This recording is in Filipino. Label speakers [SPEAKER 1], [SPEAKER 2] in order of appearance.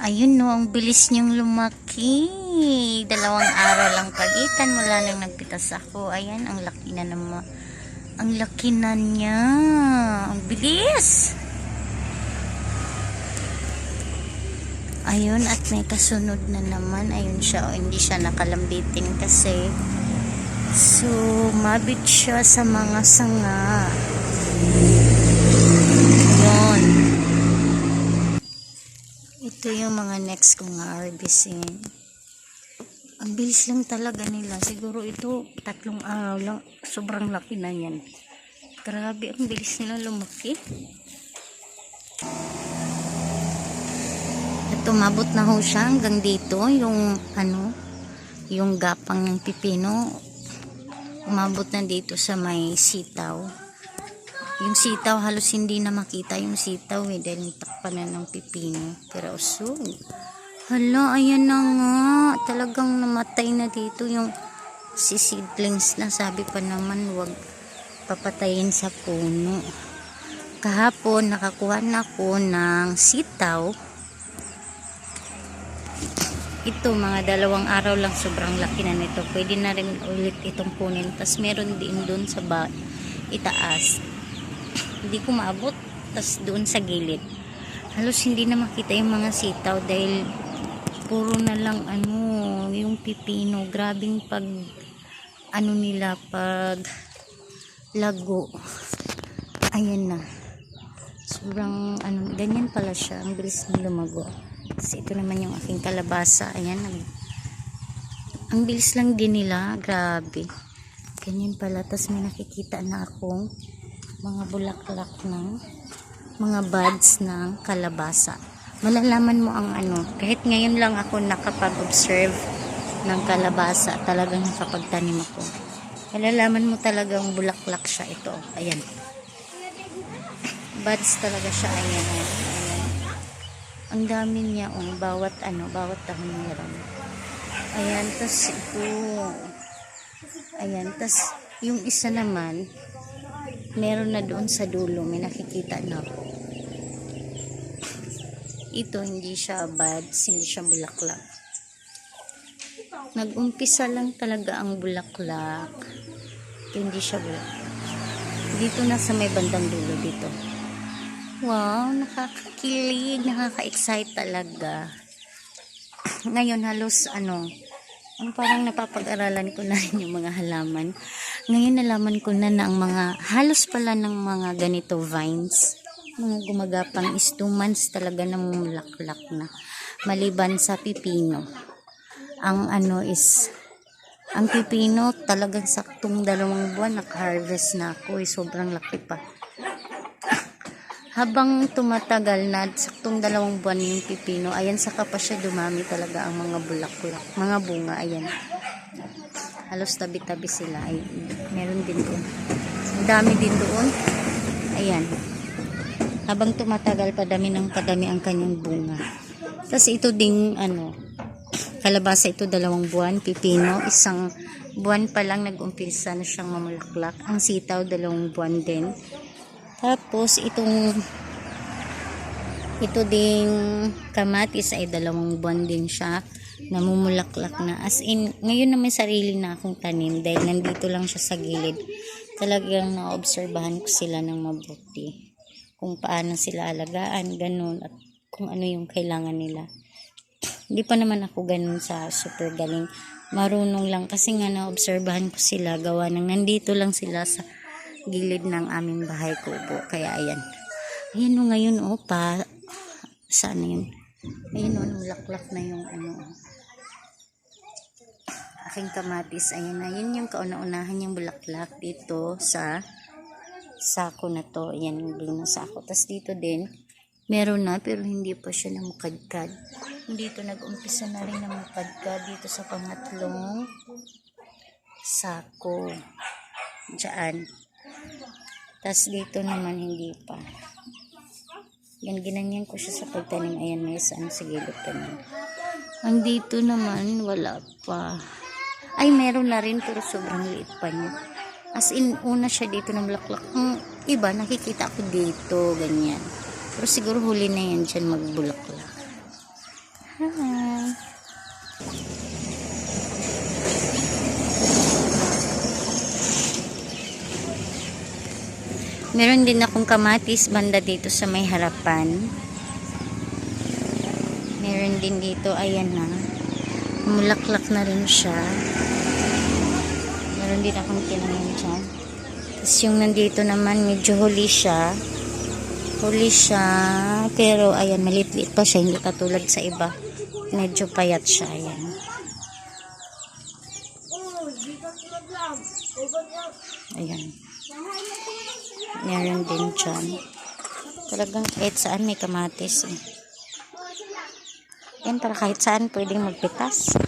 [SPEAKER 1] Ayun no, ang bilis niyong lumaki. 2 araw lang pagitan, wala nang nagpitas ako. Ayan, ang laki na naman. Ang laki na niya. Ang bilis. Ayun, at may kasunod na naman. Ayun siya, hindi siya nakalambitin kasi. So, mabit siya sa mga sanga. Ayun. Ito yung mga next kong harvestin. Ang bilis lang talaga nila. Siguro ito 3 araw lang. Sobrang laki na yan. Grabe, ang bilis nila lumaki. Ito, mabot na ho siya hanggang dito. Yung yung gapang ng pipino. Umabot na dito sa may sitaw. Yung sitaw, halos hindi na makita yung sitaw dahil takpan na ng pipino. Pero so, hala, ayan na nga. Talagang namatay na dito yung seedlings na. Sabi pa naman, wag papatayin sa puno. Kahapon, nakakuha na ako ng sitaw. Ito, mga 2 araw lang, sobrang laki na nito. Pwede na rin ulit itong kunin. Tapos meron din dun sa itaas. Hindi ko maabot. Tas doon sa gilid halos hindi na makita yung mga sitaw dahil puro na lang yung pipino. Grabing pag nila pag lago. Ayan na, sobrang ganyan pala siya. Ang bilis na lumago. Kasi ito naman yung aking kalabasa. Ayan, ang bilis lang din nila. Grabe, ganyan pala. Tas may nakikita na akong mga bulaklak ng mga buds ng kalabasa. Malalaman mo ang kahit ngayon lang ako nakapag-observe ng kalabasa, talagang nakapagtanim ako. Malalaman mo talagang bulaklak siya. Ito, ayan, buds talaga siya. Ayan, ayan. Ang dami niya, bawat dahon meron. Ayan, tas ito, ayan, tas yung isa naman meron na doon sa dulo, may nakikita na ako. Ito, hindi siya buds, hindi siya bulaklak. Nag-umpisa lang talaga ang bulaklak. Ito, hindi siya bulaklak. Dito na sa may bandang dulo dito. Wow, nakakakilig, nakaka-excite talaga. Ngayon halos parang napapag-aralan ko na rin yung mga halaman. Ngayon nalaman ko na ang mga halos pala ng mga ganito vines, mga gumagapang is 2 months talaga namumulaklak na. Maliban sa pipino. Ang ang pipino talagang saktong 2 buwan naka-harvest na ako. Sobrang laki pa. Habang tumatagal na, saktong 2 buwan yung pipino, ayan, saka pa siya dumami talaga ang mga bulaklak, mga bunga. Ayan, halos tabi-tabi sila. Ay, meron din doon, ang dami din doon. Ayan, habang tumatagal, padami ng padami ang kanyang bunga. Tapos ito ding kalabasa, ito 2 buwan, pipino 1 buwan pa lang nag-umpisa na siyang mamulaklak. Ang sitaw 2 buwan din. Tapos ito ding kamatis ay 2 buwan din siya, namumulaklak na. As in, ngayon na may sarili na akong tanim dahil nandito lang siya sa gilid. Talagang naobserbahan ko sila ng mabuti. Kung paano sila alagaan, ganun, at kung ano yung kailangan nila. Hindi pa naman ako ganun sa super galing. Marunong lang kasi nga naobserbahan ko sila gawa ng nandito lang sila sa gilid ng aming bahay kubo. Kaya ayan. Ayan ngayon saan yun? Ayun nulaklak na yung aking kamatis. Ayan na. Yun yung kauna-unahan yung bulaklak dito sa sako na to. Ayan yung blue na sako. Tapos dito din, meron na pero hindi pa siya namukadkad. Dito nag-umpisa na rin namukadkad dito sa pangatlong sako. Diyan. Tas dito naman hindi pa. Yan, ginanyan ko siya sa pagtanim. Ayan, may sa gilid naman. Andito naman, wala pa. Ay, meron na rin pero sobrang liit pa niya. As in, una siya dito ng bulaklak. Ang iba, nakikita ko dito, ganyan. Pero siguro huli na yan dyan magbulaklak. Hi. Meron din akong kamatis banda dito sa may harapan. Meron din dito, ayan na. Mulaklak na rin siya. Meron din akong tinanim dyan. Tapos yung nandito naman, medyo huli siya. Huli siya. Pero ayan, maliit-liit pa siya. Hindi katulad sa iba. Medyo payat siya. Ayan. Ayan. Meron din dyan. Talagang kahit saan may kamatis. Yan, para kahit saan pwedeng magpitas.